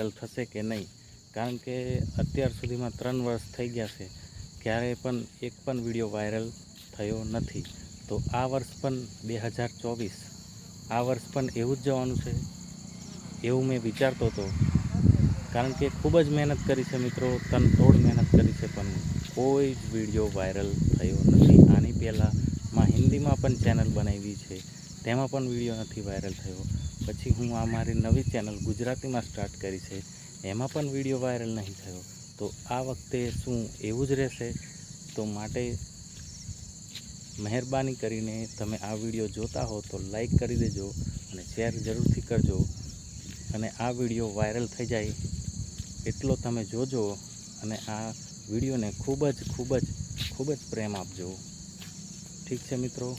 Viral થશે કે નહીં, કારણ કે અત્યાર સુધીમાં 3 વર્ષ થઈ ગયા છે, ક્યારેય પણ એક પણ વિડીયો વાયરલ થયો નથી. તો આ વર્ષ પણ 2024 આ વર્ષ પણ એવું જ જવાનું છે એવું મેં વિચારતો હતો, કારણ કે ખૂબ જ મહેનત કરી છે મિત્રો, તનતોડ મહેનત કરી છે, પણ કોઈ જ વિડીયો વાયરલ થયો નથી. આની પહેલાં હિન્દીમાં પણ ચેનલ બનાવી છે, તેમાં પણ વિડીયો નથી વાયરલ થયો. પછી હું આ મારી નવી ચેનલ ગુજરાતીમાં સ્ટાર્ટ કરી છે, એમાં પણ વિડીયો વાયરલ નહીં થયો. તો આ વખતે શું એવું જ રહેશે? તો માટે મહેરબાની કરીને તમે આ વિડીયો જોતા હો તો લાઈક કરી દેજો અને શેર જરૂરથી કરજો, અને આ વિડીયો વાયરલ થઈ જાય એટલો તમે જોજો, અને આ વિડીયોને ખૂબ જ પ્રેમ આપજો. ઠીક છે મિત્રો.